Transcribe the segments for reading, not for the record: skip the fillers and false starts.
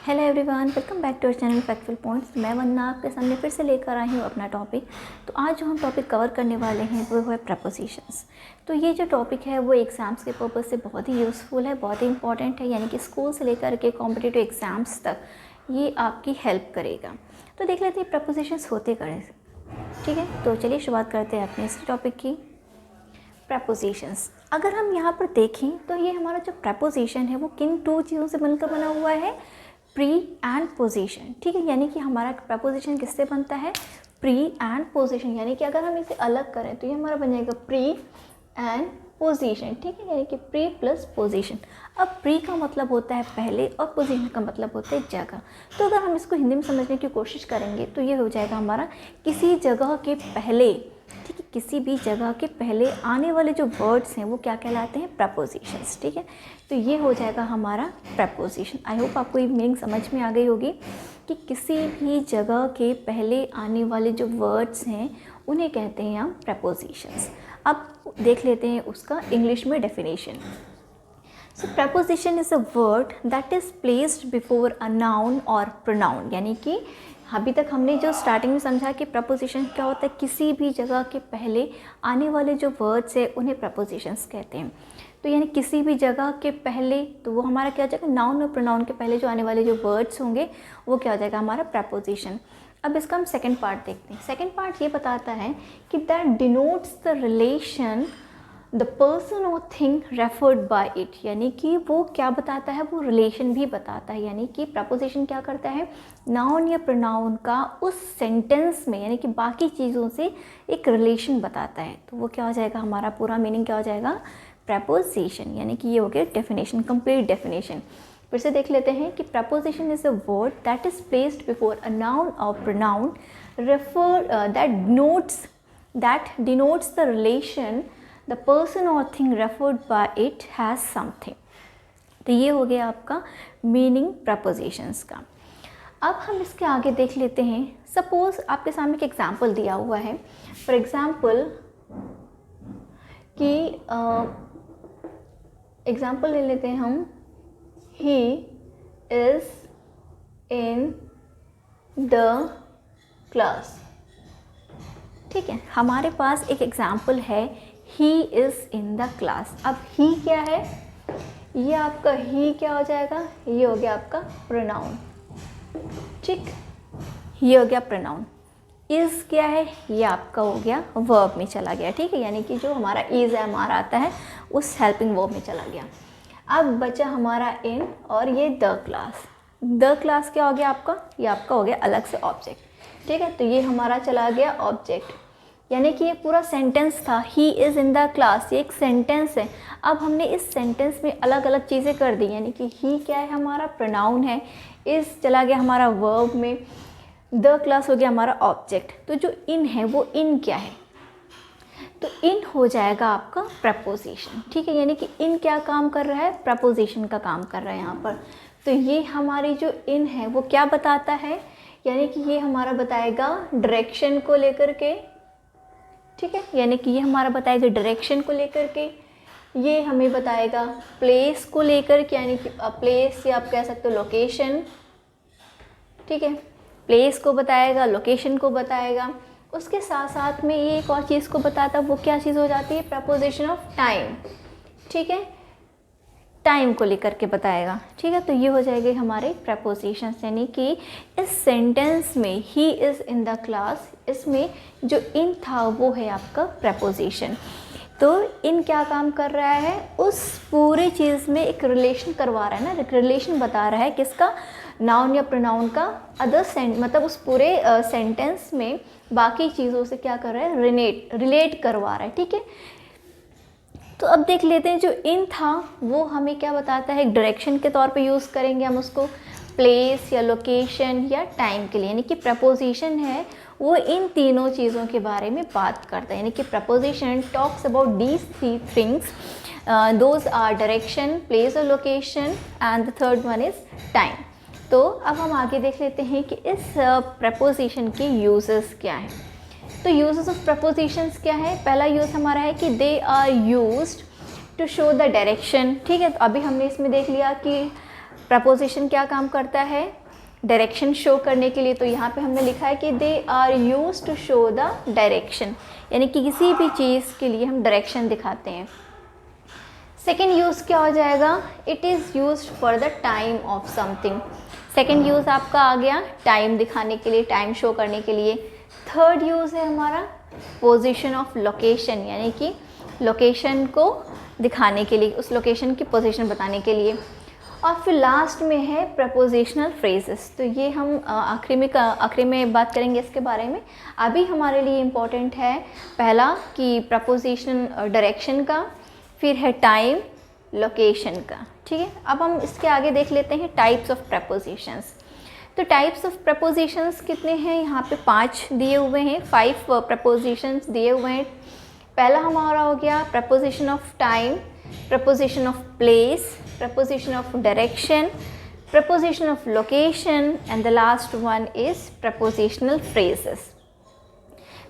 Hello everyone, welcome back to our channel factual points. मैं वंदना आपके सामने फिर से लेकर आई हूँ अपना टॉपिक। तो आज जो हम टॉपिक कवर करने वाले हैं वो है प्रपोजिशंस। तो ये जो टॉपिक है वो एग्ज़ाम्स के पर्पज़ से बहुत ही यूज़फुल है, बहुत ही इंपॉर्टेंट है, यानी कि स्कूल से लेकर के कॉम्पिटिटिव एग्ज़ाम्स तक ये आपकी हेल्प करेगा। तो देख लेते हैं प्रपोजिशंस होते कैसे। ठीक है, तो चलिए शुरुआत करते हैं अपने इस टॉपिक की। प्रपोजिशंस, अगर हम यहाँ पर देखें तो ये हमारा जो प्रपोजिशन है वो किन दो चीज़ों से मिलकर बना हुआ है, प्री एंड पोजीशन। ठीक है, यानी कि हमारा प्रपोजिशन किससे बनता है, प्री एंड पोजीशन। यानी कि अगर हम इसे अलग करें तो ये हमारा बन जाएगा प्री एंड पोजीशन। ठीक है, यानी कि प्री प्लस पोजीशन। अब प्री का मतलब होता है पहले और पोजीशन का मतलब होता है जगह। तो अगर हम इसको हिंदी में समझने की कोशिश करेंगे तो ये हो जाएगा हमारा किसी जगह के पहले। ठीक है, किसी भी जगह के पहले आने वाले जो वर्ड्स हैं वो क्या कहलाते हैं, प्रपोजिशंस। ठीक है, तो ये हो जाएगा हमारा प्रपोजिशन। आई होप आपको ये मीनिंग समझ में आ गई होगी कि किसी भी जगह के पहले आने वाले जो वर्ड्स हैं उन्हें कहते हैं हम प्रपोजिशंस। अब देख लेते हैं उसका इंग्लिश में definition. So preposition is a word that is placed before a noun और प्रोनाउन। यानी कि अभी तक हमने जो स्टार्टिंग में समझा कि प्रपोजिशन क्या होता है, किसी भी जगह के पहले आने वाले जो वर्ड्स है उन्हें प्रपोजिशंस कहते हैं। तो यानी किसी भी जगह के पहले, तो वो हमारा क्या हो जाएगा, नाउन और प्रोनाउन के पहले जो आने वाले जो वर्ड्स होंगे वो क्या हो जाएगा, हमारा प्रपोजिशन। अब इसका हम सेकेंड पार्ट देखते हैं। सेकेंड पार्ट ये बताता है कि that denotes the relation the person और थिंग रेफर्ड बाय इट। यानी कि वो क्या बताता है, वो रिलेशन भी बताता है। यानी कि प्रपोजिशन क्या करता है, नाउन या प्रोनाउन का उस सेंटेंस में यानी कि बाकी चीज़ों से एक रिलेशन बताता है। तो वो क्या हो जाएगा, हमारा पूरा मीनिंग क्या हो जाएगा, प्रपोजिशन। यानी कि ये हो गया डेफिनेशन, कंप्लीट डेफिनेशन। फिर से देख लेते हैं कि preposition is a word that is placed before a noun और pronoun refer that denotes the relation the person or thing referred by it has something। तो ये हो गया आपका मीनिंग प्रपोजिशंस का। अब हम इसके आगे देख लेते हैं। सपोज आपके सामने एक एग्जांपल दिया हुआ है। फॉर एग्जांपल कि एग्जांपल ले लेते हैं हम, he is in the class. ठीक है, हमारे पास एक एग्जांपल है, he is in the class. अब ही क्या है, ये आपका ही क्या हो जाएगा, ये हो गया आपका प्रोनाउन। ठीक, ये हो गया प्रोनाउन। इज़ क्या है, ये आपका हो गया वर्ब में चला गया। ठीक है, यानी कि जो हमारा इज़ है हमारा आता है उस हेल्पिंग वर्ब में चला गया। अब बचा हमारा इन और ये द क्लास। द क्लास क्या हो गया आपका, ये आपका हो गया अलग से ऑब्जेक्ट। ठीक है, तो ये हमारा चला गया ऑब्जेक्ट। यानी कि ये पूरा सेंटेंस था, he is in the class, ये एक सेंटेंस है। अब हमने इस सेंटेंस में अलग अलग चीज़ें कर दी। यानी कि ही क्या है, हमारा प्रोनाउन है, इज़ चला गया हमारा वर्ब में, द क्लास हो गया हमारा ऑब्जेक्ट। तो जो इन है वो इन क्या है, तो इन हो जाएगा आपका प्रपोजिशन। ठीक है, यानी कि इन क्या काम कर रहा है, प्रपोजिशन का काम कर रहा है यहाँ पर। तो ये हमारी जो इन है वो क्या बताता है, यानी कि ये हमारा बताएगा डायरेक्शन को लेकर के। ठीक है, यानी कि ये हमारा बताएगा डायरेक्शन को लेकर के, ये हमें बताएगा प्लेस को लेकर के, यानी कि प्लेस या आप कह सकते हो लोकेशन। ठीक है, प्लेस को बताएगा, लोकेशन को बताएगा। उसके साथ साथ में ये एक और चीज़ को बताता है, वो क्या चीज़ हो जाती है, प्रपोजिशन ऑफ टाइम। ठीक है, टाइम को लेकर के बताएगा। ठीक है, तो ये हो जाएगी हमारे प्रपोजिशंस। यानी कि इस सेंटेंस में he is in the class, इसमें जो इन था वो है आपका प्रपोजिशन। तो इन क्या काम कर रहा है, उस पूरे चीज़ में एक रिलेशन करवा रहा है ना, एक रिलेशन बता रहा है किसका, नाउन या प्रोनाउन का अदर मतलब उस पूरे सेंटेंस में बाकी चीज़ों से क्या कर रहा है, रिलेट करवा रहा है। ठीक है, तो अब देख लेते हैं जो इन था वो हमें क्या बताता है, एक डायरेक्शन के तौर पे यूज़ करेंगे हम उसको, प्लेस या लोकेशन या टाइम के लिए। यानी कि प्रपोजिशन है वो इन तीनों चीज़ों के बारे में बात करता है। यानी कि preposition talks about these three things, those are direction, place और location, and the third one is time. तो अब हम आगे देख लेते हैं कि इस प्रपोजिशन के यूजेस क्या हैं। तो यूजेस ऑफ प्रपोजिशंस क्या है, पहला यूज़ हमारा है कि they are used to show the direction. ठीक है, तो अभी हमने इसमें देख लिया कि प्रपोजिशन क्या काम करता है, डायरेक्शन शो करने के लिए। तो यहाँ पे हमने लिखा है कि they are use to show the direction, यानी कि किसी भी चीज़ के लिए हम डायरेक्शन दिखाते हैं। सेकेंड यूज़ क्या हो जाएगा, it is use for the time of something. Second use आपका आ गया टाइम दिखाने के लिए, टाइम शो करने के लिए। थर्ड यूज़ है हमारा पोजीशन ऑफ लोकेशन, यानी कि लोकेशन को दिखाने के लिए, उस लोकेशन की पोजीशन बताने के लिए। और फिर लास्ट में है प्रपोजिशनल फ्रेजेस। तो ये हम आखिरी में बात करेंगे इसके बारे में। अभी हमारे लिए इम्पोर्टेंट है पहला कि प्रपोजिशन डायरेक्शन का, फिर है टाइम, लोकेशन का। ठीक है, अब हम इसके आगे देख लेते हैं टाइप्स ऑफ प्रपोजिशंस। तो टाइप्स ऑफ प्रपोजिशंस कितने हैं, यहाँ पे 5 दिए हुए हैं, 5 प्रपोजिशंस दिए हुए हैं। पहला हमारा हो गया preposition of time, preposition of place, preposition of direction, preposition of location, and the last one is prepositional phrases.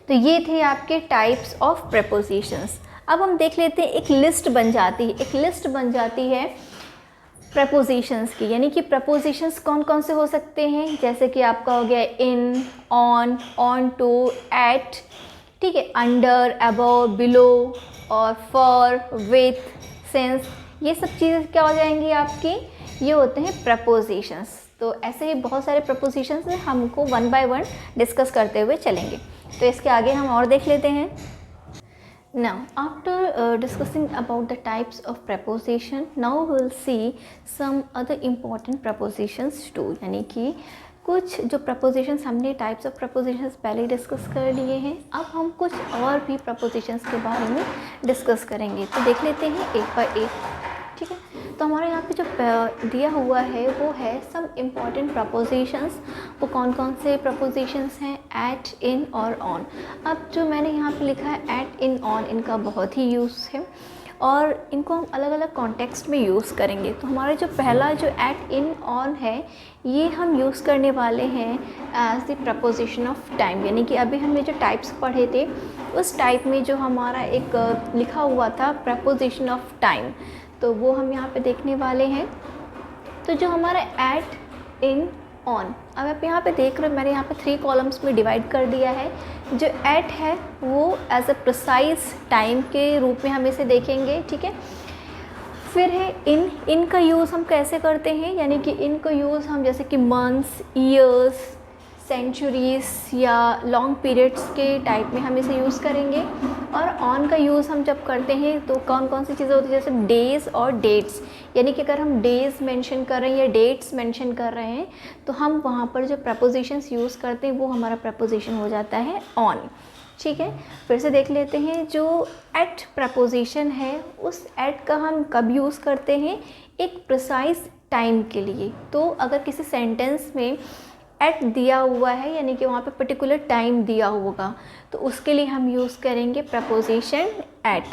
तो ये थे आपके टाइप्स ऑफ प्रपोजिशंस। अब हम देख लेते हैं, एक लिस्ट बन जाती है प्रपोजिशंस की, यानी कि प्रपोजिशंस कौन कौन से हो सकते हैं। जैसे कि आपका हो गया इन, ऑन टू, एट, ठीक है, अंडर, अबव, बिलो, और फॉर, विथ, सिंस, ये सब चीज़ें क्या हो जाएंगी आपकी, ये होते हैं प्रपोजिशंस। तो ऐसे ही बहुत सारे प्रपोजिशंस हैं, हमको वन बाय वन डिस्कस करते हुए चलेंगे। तो इसके आगे हम और देख लेते हैं। Now, after discussing about the types of preposition, now we will see some other important prepositions too. यानी कि कुछ जो prepositions हमने types of prepositions पहले डिस्कस कर लिए हैं, अब हम कुछ और भी prepositions के बारे में डिस्कस करेंगे। तो देख लेते हैं एक बार एक, ठीक है। तो हमारे यहाँ पे जो दिया हुआ है वो है सम इम्पॉर्टेंट प्रपोजिशंस। वो कौन कौन से प्रपोजिशंस हैं, एट, इन और ऑन। अब जो मैंने यहाँ पे लिखा है एट, इन, ऑन, इनका बहुत ही यूज़ है और इनको हम अलग अलग कॉन्टेक्स्ट में यूज़ करेंगे। तो हमारा जो पहला जो एट, इन, ऑन है, ये हम यूज़ करने वाले हैं as the preposition of time. यानी कि अभी हमने जो टाइप्स पढ़े थे उस टाइप में जो हमारा एक लिखा हुआ था प्रपोजिशन ऑफ टाइम, तो वो हम यहाँ पे देखने वाले हैं। तो जो हमारा एट, इन, ऑन, अब आप यहाँ पे देख रहे हो मैंने यहाँ पे 3 कॉलम्स में डिवाइड कर दिया है। जो एट है वो एज अ प्रिसाइज टाइम के रूप में हम इसे देखेंगे, ठीक है। फिर है इन का यूज़ हम कैसे करते हैं, यानी कि इन का यूज़ हम जैसे कि मंथ्स, ईयर्स, सेंचुरीज़ या लॉन्ग पीरियड्स के टाइप में हम इसे यूज़ करेंगे। और ऑन का यूज़ हम जब करते हैं तो कौन कौन सी चीज़ें होती हैं, जैसे डेज़ और डेट्स, यानी कि अगर हम डेज़ मेंशन कर रहे हैं या डेट्स मेंशन कर रहे हैं तो हम वहाँ पर जो प्रपोजिशंस यूज़ करते हैं वो हमारा प्रपोजिशन हो जाता है ऑन, ठीक है। फिर से देख लेते हैं, जो एट प्रपोजिशन है उस एट का हम कब यूज़ करते हैं, एक प्रिसाइज टाइम के लिए। तो अगर किसी सेंटेंस में एट दिया हुआ है यानी कि वहाँ पे पर्टिकुलर टाइम दिया होगा तो उसके लिए हम यूज़ करेंगे प्रपोजिशन एट।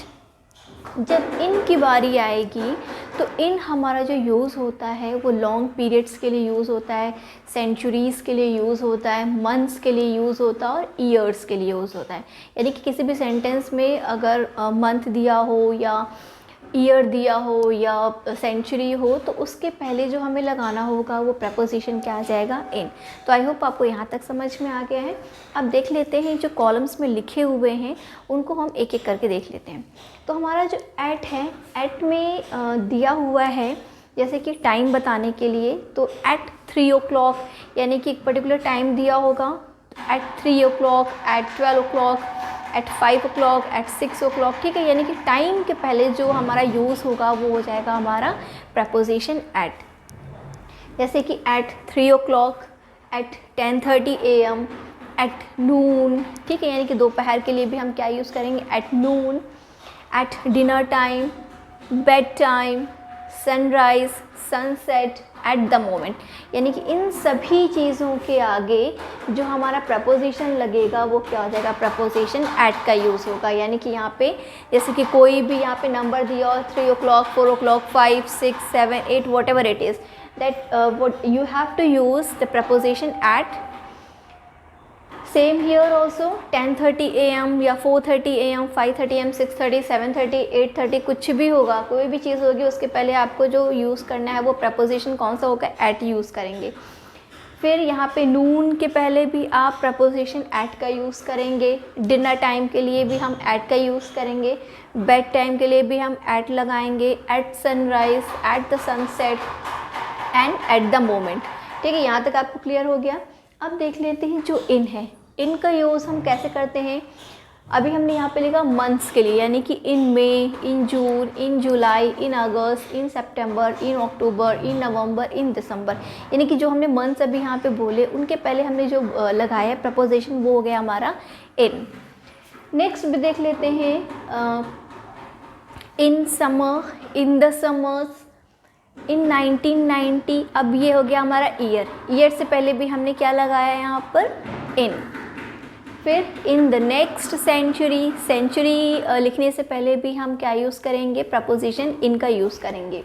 जब इन की बारी आएगी तो इन हमारा जो यूज़ होता है वो लॉन्ग पीरियड्स के लिए यूज़ होता है, सेंचुरीज़ के लिए यूज़ होता है, मंथ्स के लिए यूज़ होता है और ईयर्स के लिए यूज़ होता है। यानी कि किसी भी सेंटेंस में अगर मंथ दिया हो या ईयर दिया हो या सेंचुरी हो तो उसके पहले जो हमें लगाना होगा वो प्रपोजिशन क्या आ जाएगा, इन। तो आई होप आपको यहाँ तक समझ में आ गया है। अब देख लेते हैं जो कॉलम्स में लिखे हुए हैं उनको हम एक एक करके देख लेते हैं। तो हमारा जो एट है, एट में दिया हुआ है जैसे कि टाइम बताने के लिए, तो एट 3 o'clock यानी कि एक पर्टिकुलर टाइम दिया होगा, eight 3 o'clock, eight 12 o'clock, eight 5 o'clock, eight 6 o'clock, ठीक है। यानी कि टाइम के पहले जो हमारा यूज़ होगा वो हो जाएगा हमारा प्रपोजिशन एट। जैसे कि at 3 o'clock, at 10:30 AM, at noon, ठीक है। यानी कि दोपहर के लिए भी हम क्या यूज़ करेंगे, at noon, at dinner time, bed time, sunrise, sunset, eight the moment. यानी कि इन सभी चीज़ों के आगे जो हमारा प्रपोजिशन लगेगा वो क्या हो जाएगा, प्रपोजिशन एट का यूज़ होगा। यानी कि यहाँ पे जैसे कि कोई भी यहाँ पे नंबर दिया हो 3 o'clock, 4 o'clock, 5, 6, 7, 8 what ever it is, that what you have to use the preposition at same here also 10:30 AM या 4:30 AM, 5:30 AM, 6:30, 7:30, 8:30, कुछ भी होगा, कोई भी चीज़ होगी, उसके पहले आपको जो यूज़ करना है वो प्रपोजिशन कौन सा होगा, एट यूज़ करेंगे। फिर यहाँ पे नून के पहले भी आप प्रपोजिशन एट का यूज़ करेंगे। डिनर टाइम के लिए भी हम एट का यूज़ करेंगे। बेड टाइम के लिए भी हम एट लगाएंगे। At sunrise, at the sunset and at the moment. ठीक है, यहाँ तक आपको क्लियर हो गया। अब देख लेते हैं जो इन है, इन का यूज़ हम कैसे करते हैं। अभी हमने यहाँ पे लिखा मंथ्स के लिए, यानी कि इन मई, इन जून, इन जुलाई, इन अगस्त, इन सितंबर, इन अक्टूबर, इन नवंबर, इन दिसंबर, यानी कि जो हमने मंथ्स अभी यहाँ पे बोले उनके पहले हमने जो लगाया है प्रपोजिशन वो हो गया हमारा इन। नेक्स्ट भी देख लेते हैं in summer, in the summers, in 1990। अब ये हो गया हमारा ईयर, ईयर से पहले भी हमने क्या लगाया है यहाँ पर, इन। फिर in the next century, century लिखने से पहले भी हम क्या यूज़ करेंगे, प्रपोजिशन इन का यूज़ करेंगे।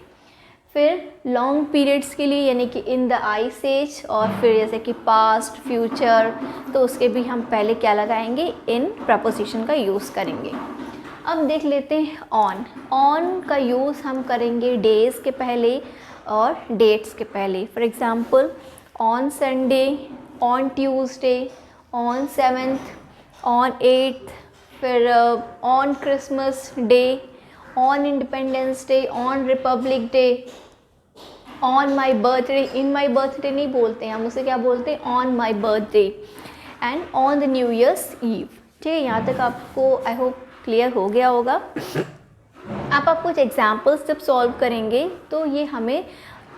फिर लॉन्ग पीरियड्स के लिए, यानी कि इन द आइस एज, और फिर जैसे कि पास्ट, फ्यूचर, तो उसके भी हम पहले क्या लगाएंगे, इन प्रपोजिशन का यूज़ करेंगे। अब देख लेते हैं ऑन। ऑन का यूज़ हम करेंगे डेज़ के पहले और डेट्स के पहले। For example on Sunday, on Tuesday, on 7th, on 8th, फिर on Christmas Day, on Independence Day, on Republic Day, on my birthday. In my birthday नहीं बोलते हैं हम, उसे क्या बोलते हैं, on my birthday, and on the New Year's Eve. ठीक है, यहाँ तक आपको आई होप क्लियर हो गया होगा। आप कुछ एग्जाम्पल्स जब सॉल्व करेंगे तो ये हमें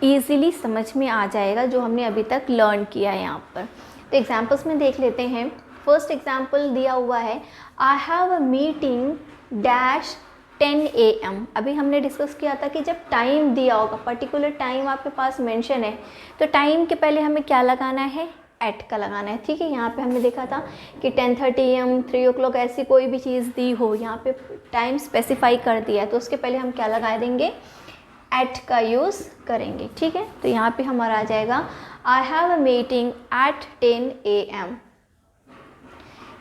ईज़िली समझ में आ जाएगा जो हमने अभी तक लर्न किया है यहाँ पर। तो एग्जाम्पल्स में देख लेते हैं। फर्स्ट एग्जाम्पल दिया हुआ है, आई have a meeting dash 10 AM। अभी हमने डिस्कस किया था कि जब टाइम दिया होगा, पर्टिकुलर टाइम आपके पास मेंशन है, तो टाइम के पहले हमें क्या लगाना है, एट का लगाना है। ठीक है, यहाँ पे हमने देखा था कि 10:30 AM, 3 o'clock, ऐसी कोई भी चीज़ दी हो, यहाँ पे टाइम स्पेसिफाई कर दिया है तो उसके पहले हम क्या लगा देंगे, एट का यूज़ करेंगे। ठीक है, तो यहाँ पे हमारा आ जाएगा I have a meeting at 10 AM।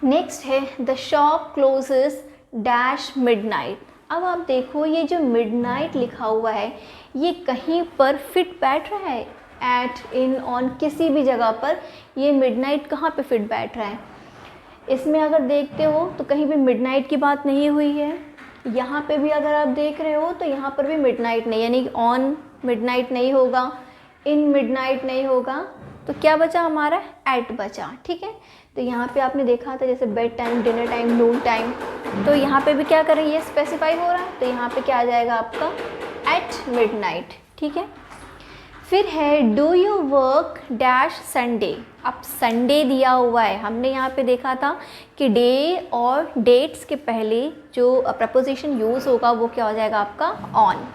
Next है the shop closes dash midnight. अब आप देखो ये जो मिडनाइट लिखा हुआ है ये कहीं पर फिट बैठ रहा है, एट, इन, ऑन, किसी भी जगह पर ये मिडनाइट कहाँ पे फिट बैठ रहा है। इसमें अगर देखते हो तो कहीं भी मिडनाइट की बात नहीं हुई है। यहाँ पे भी अगर आप देख रहे हो तो यहाँ पर भी मिडनाइट नहीं, यानी कि ऑन मिडनाइट नहीं होगा, इन मिडनाइट नहीं होगा, तो क्या बचा हमारा, एट बचा। ठीक है, तो यहाँ पे आपने देखा था जैसे बेड टाइम, डिनर टाइम, नून टाइम, तो यहाँ पे भी क्या करें, ये स्पेसिफाई हो रहा है, तो यहाँ पे क्या आ जाएगा आपका, एट मिडनाइट। ठीक है, फिर है do you work dash Sunday. अब संडे दिया हुआ है, हमने यहाँ पे देखा था कि डे और डेट्स के पहले जो प्रपोजिशन यूज़ होगा वो क्या हो जाएगा आपका, ऑन।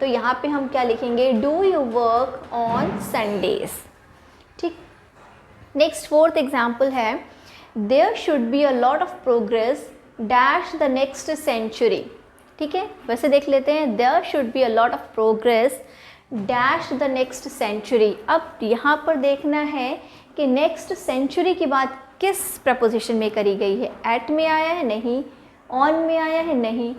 तो यहाँ पे हम क्या लिखेंगे, do you work on Sundays. ठीक, नेक्स्ट फोर्थ एग्जाम्पल है, there should be a lot of progress dash the next century. ठीक है, वैसे देख लेते हैं, there should be a lot of progress dash the next century. अब यहाँ पर देखना है कि नेक्स्ट सेंचुरी की बात किस प्रपोजिशन में करी गई है, एट में आया है, नहीं, ऑन में आया है, नहीं,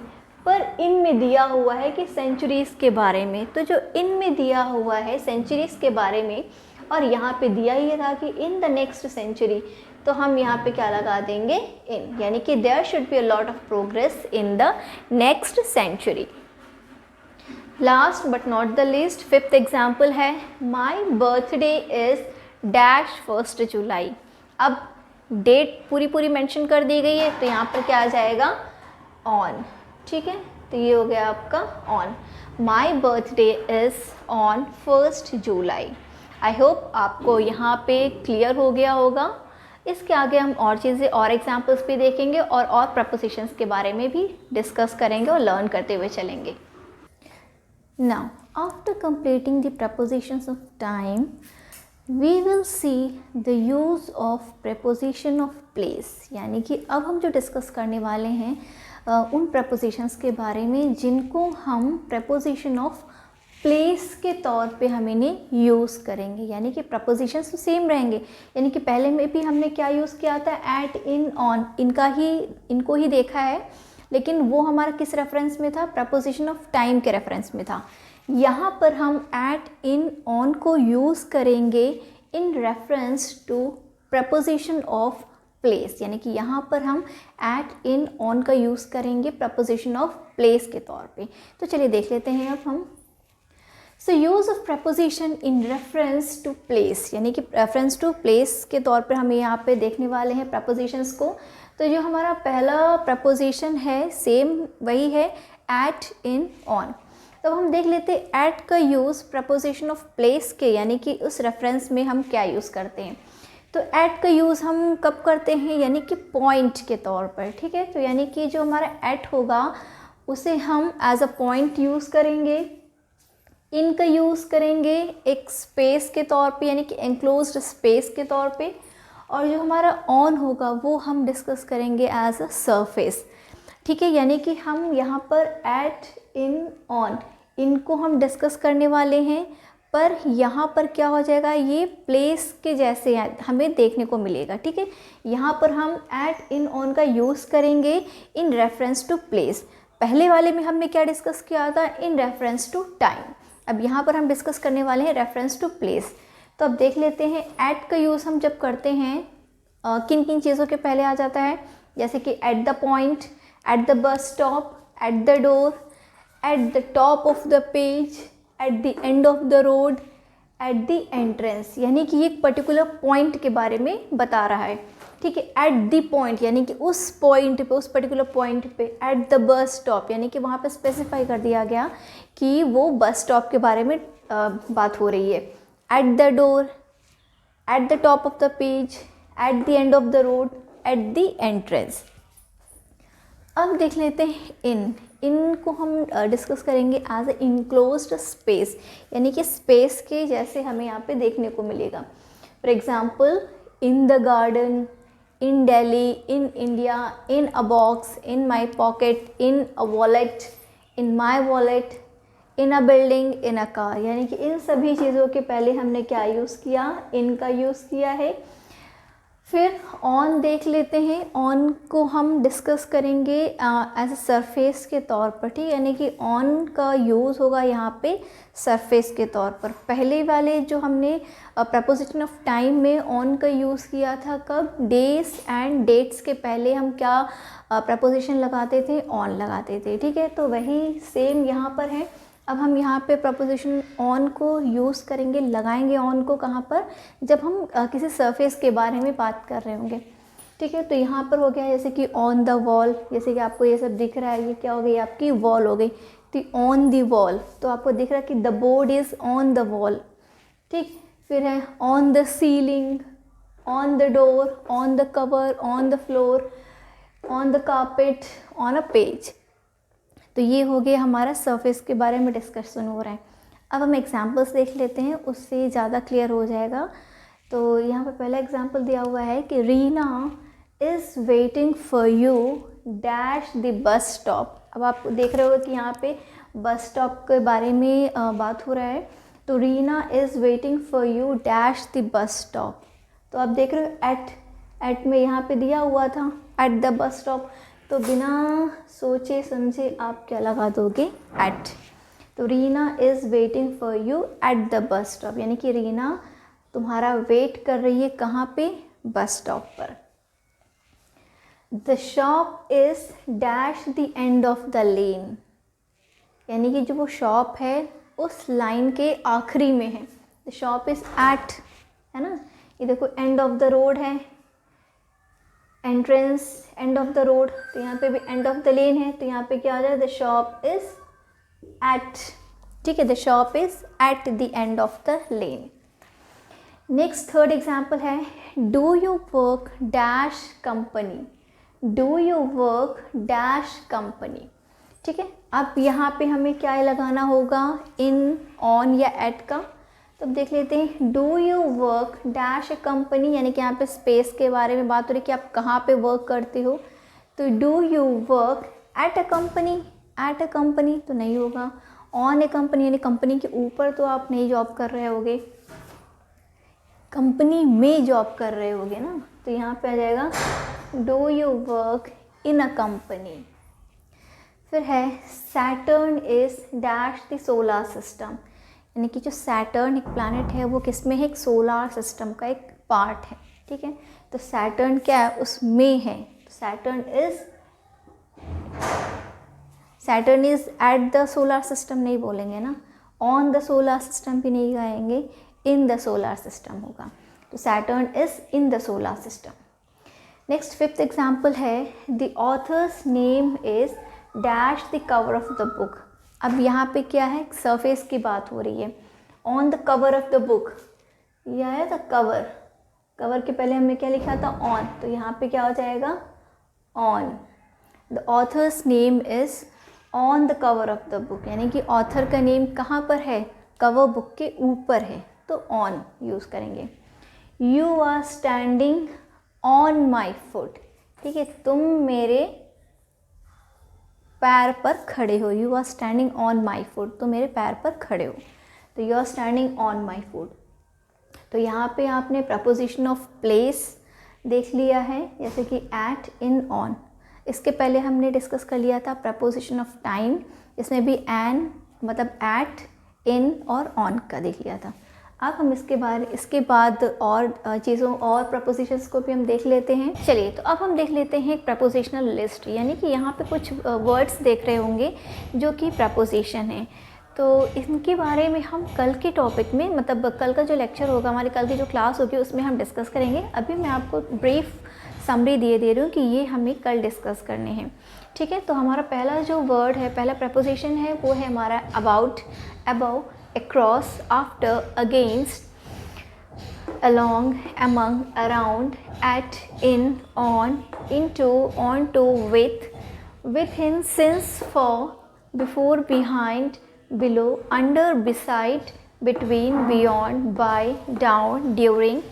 पर इन में दिया हुआ है कि सेंचुरीज़ के बारे में। तो जो इन में दिया हुआ है सेंचुरीज़ के बारे में, और यहाँ पे दिया ही था कि इन द नेक्स्ट सेंचुरी, तो हम यहाँ पे क्या लगा देंगे, इन, यानी कि there should be a lot of progress in the next century. Last but not the least fifth example है, माई बर्थडे इज़ डैश 1 जुलाई। अब डेट पूरी मेंशन कर दी गई है तो यहाँ पर क्या आ जाएगा, ऑन। ठीक है, तो ये हो गया आपका on. My birthday is on 1 July. I hope आपको यहाँ पे क्लियर हो गया होगा। इसके आगे हम और चीज़ें और एग्जाम्पल्स भी देखेंगे और प्रपोजिशंस के बारे में भी डिस्कस करेंगे और लर्न करते हुए चलेंगे। Now, after completing the prepositions of time, we will see the use of preposition of place। यानी कि अब हम जो डिस्कस करने वाले हैं उन prepositions के बारे में जिनको हम preposition of प्लेस के तौर पे हम इन्हें यूज़ करेंगे, यानी कि प्रपोजिशंस तो सेम रहेंगे। यानी कि पहले में भी हमने क्या यूज़ किया था, एट, इन, ऑन, इनको ही देखा है, लेकिन वो हमारा किस रेफरेंस में था, प्रपोजिशन ऑफ टाइम के रेफरेंस में था। यहाँ पर हम एट, इन, ऑन को यूज़ करेंगे in reference to preposition of place, यानी कि यहाँ पर हम एट, इन, ऑन का यूज़ करेंगे प्रपोजिशन ऑफ प्लेस के तौर पे। तो चलिए देख लेते हैं अब हम। So use of preposition in reference to place, यानी कि रेफरेंस टू प्लेस के तौर पर हम यहाँ पे देखने वाले हैं प्रपोजिशंस को। तो जो हमारा पहला प्रपोजिशन है सेम वही है, एट, इन, ऑन। तो हम देख लेते हैं एट का यूज़ प्रपोजिशन ऑफ प्लेस के, यानी कि उस रेफरेंस में हम क्या यूज़ करते हैं। तो एट का यूज़ हम कब करते हैं, यानी कि पॉइंट के तौर पर, ठीक है। तो यानी कि जो हमारा एट होगा उसे हम एज अ पॉइंट यूज़ करेंगे। इन का यूज़ करेंगे एक स्पेस के तौर पे, यानी कि एनक्लोज्ड स्पेस के तौर पे। और जो हमारा ऑन होगा वो हम डिस्कस करेंगे एज अ सरफेस, ठीक है। यानी कि हम यहाँ पर एट, इन, ऑन, इनको हम डिस्कस करने वाले हैं, पर यहाँ पर क्या हो जाएगा, ये प्लेस के जैसे हमें देखने को मिलेगा, ठीक है। यहाँ पर हम एट, इन, ऑन का यूज़ करेंगे इन रेफरेंस टू प्लेस। पहले वाले में हमने क्या डिस्कस किया था, इन रेफरेंस टू टाइम। अब यहाँ पर हम डिस्कस करने वाले हैं रेफरेंस टू प्लेस। तो अब देख लेते हैं एट का यूज़ हम जब करते हैं किन किन चीज़ों के पहले आ जाता है, जैसे कि at the point, at the bus stop, at the door, at the top of the page, eight the end of the road, at the entrance, यानी कि एक पर्टिकुलर पॉइंट के बारे में बता रहा है, ठीक है। एट द पॉइंट यानी कि उस पॉइंट पे, उस पर्टिकुलर पॉइंट पे। एट द बस स्टॉप यानी कि वहाँ पे स्पेसिफाई कर दिया गया कि वो बस स्टॉप के बारे में बात हो रही है। At the door, at the top of the page, eight the end of the road, at the entrance. अब देख लेते हैं इनको हम डिस्कस करेंगे एज ए इनक्लोज्ड स्पेस, यानी कि स्पेस के जैसे हमें यहाँ पे देखने को मिलेगा। For example, in the garden, in Delhi, in India, in a box, in my pocket, in a wallet, in my wallet, in a building, in a car, यानी कि इन सभी चीज़ों के पहले हमने क्या यूज़ किया, इन का यूज़ किया है। फिर ऑन देख लेते हैं, ऑन को हम डिस्कस करेंगे एज ए सरफेस के तौर पर, ठीक, यानी कि ऑन का यूज़ होगा यहाँ पे सरफेस के तौर पर। पहले वाले जो हमने प्रपोजिशन ऑफ टाइम में ऑन का यूज़ किया था, कब, डेज एंड डेट्स के पहले हम क्या प्रपोजिशन लगाते थे, ऑन लगाते थे, ठीक है। तो वही सेम यहाँ पर है। अब हम यहाँ पे प्रपोजिशन ऑन को यूज़ करेंगे, लगाएंगे ऑन को कहाँ पर, जब हम किसी सरफेस के बारे में बात कर रहे होंगे, ठीक है। तो यहाँ पर हो गया जैसे कि ऑन द वॉल, जैसे कि आपको ये सब दिख रहा है, ये क्या हो गई, आपकी वॉल हो गई। तो ऑन द वॉल, तो आपको दिख रहा है कि the board is on the wall, ठीक। फिर है on the ceiling, on the door, on the cover, on the floor, on the carpet, on a page. तो ये हो गया हमारा सरफेस के बारे में डिस्कशन हो रहा है। अब हम एग्जांपल्स देख लेते हैं, उससे ज़्यादा क्लियर हो जाएगा। तो यहाँ पर पहला एग्जांपल दिया हुआ है कि Reena is waiting for you dash the bus stop. अब आप देख रहे हो कि यहाँ पे बस स्टॉप के बारे में बात हो रहा है। तो Reena is waiting for you dash the bus stop. तो आप देख रहे हो एट में यहाँ पे दिया हुआ था एट द बस स्टॉप, तो बिना सोचे समझे आप क्या लगा दोगे, एट। तो Reena is waiting for you at the bus stop, यानी कि रीना तुम्हारा वेट कर रही है कहाँ पे, बस स्टॉप पर। The shop is dash the end of the लेन, यानी कि जो वो शॉप है उस लाइन के आखिरी में है। द शॉप इज़ एट, है ना। ये देखो एंड ऑफ द रोड है, entrance and of the road, तो यहाँ पे भी एंड ऑफ द लेन है, तो यहाँ पे क्या आ जाए, द शॉप इज़ एट, ठीक है। The shop is at the end of the lane. Next third example है, do you work dash company, do you work dash company, ठीक है। अब यहाँ पे हमें क्या लगाना होगा, इन, ऑन या एट का। तो अब देख लेते हैं, do you work dash A company, यानी कि यहाँ पे स्पेस के बारे में बात हो रही है कि आप कहाँ पे वर्क करते हो। तो do you work at a company, at a company तो नहीं होगा। ऑन ए कंपनी यानी कंपनी के ऊपर तो आप नहीं जॉब कर रहे होगे, कंपनी में जॉब कर रहे होगे ना, तो यहाँ पे आ जाएगा do you work in a company. फिर है Saturn is dash the solar system, यानी कि जो सैटर्न एक प्लैनेट है वो किस में है, एक सोलर सिस्टम का एक पार्ट है, ठीक है। तो सैटर्न क्या है, उसमें है, तो Saturn is at the solar system नहीं बोलेंगे ना, ऑन द सोलर सिस्टम भी नहीं गाएंगे, इन द सोलर सिस्टम होगा, तो Saturn is in the solar system. Next fifth example है the author's name is dash the cover of the book. अब यहाँ पे क्या है, सरफेस की बात हो रही है, on the cover of the book, यह है द कवर, कवर के पहले हमने क्या लिखा था, ऑन, तो यहाँ पे क्या हो जाएगा, on. The author's name is on the cover of the book, यानी कि ऑथर का नेम कहाँ पर है, कवर बुक के ऊपर है, तो ऑन यूज़ करेंगे। You are standing on my foot, ठीक है, तुम मेरे पैर पर खड़े हो, you are standing on my foot, तो मेरे पैर पर खड़े हो, तो you are standing on my foot. तो यहाँ पे आपने प्रपोजिशन ऑफ प्लेस देख लिया है, जैसे कि एट, इन, ऑन। इसके पहले हमने डिस्कस कर लिया था प्रपोजिशन ऑफ टाइम, इसमें भी एन मतलब एट, इन और ऑन का देख लिया था। अब हम इसके बाद और चीज़ों और प्रपोजिशंस को भी हम देख लेते हैं। चलिए, तो अब हम देख लेते हैं एक प्रपोजिशनल लिस्ट, यानी कि यहाँ पे कुछ वर्ड्स देख रहे होंगे जो कि प्रपोजिशन है, तो इनके बारे में हम कल के टॉपिक में, मतलब कल का जो लेक्चर होगा, हमारी कल की जो क्लास होगी उसमें हम डिस्कस करेंगे। अभी मैं आपको ब्रीफ समरी दे रही हूँ कि ये हमें कल डिस्कस करने हैं, ठीक है। तो हमारा पहला जो वर्ड है, पहला प्रपोजिशन है, वो है हमारा about, above, across, after, against, along, among, around, at, in, on, into, onto, with, within, since, for, before, behind, below, under, beside, between, beyond, by, down, during,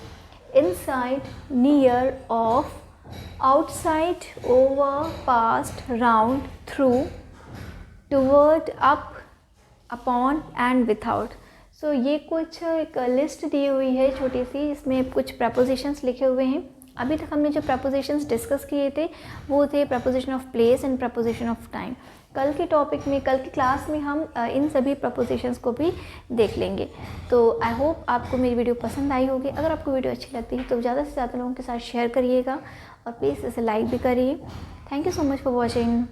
inside, near, off, outside, over, past, round, through, toward, up, upon and without. So ये कुछ एक list दी हुई है छोटी सी, इसमें कुछ propositions लिखे हुए हैं। अभी तक हमने जो प्रपोजिशंस डिस्कस किए थे वो थे preposition of place and preposition of time. कल के टॉपिक में, कल की क्लास में हम इन सभी प्रपोजिशंस को भी देख लेंगे। तो आई होप आपको मेरी वीडियो पसंद आई होगी। अगर आपको वीडियो अच्छी लगती है तो ज़्यादा से ज़्यादा लोगों के साथ शेयर करिएगा और प्लीज़ इसे लाइक भी करिए। Thank you so much for watching.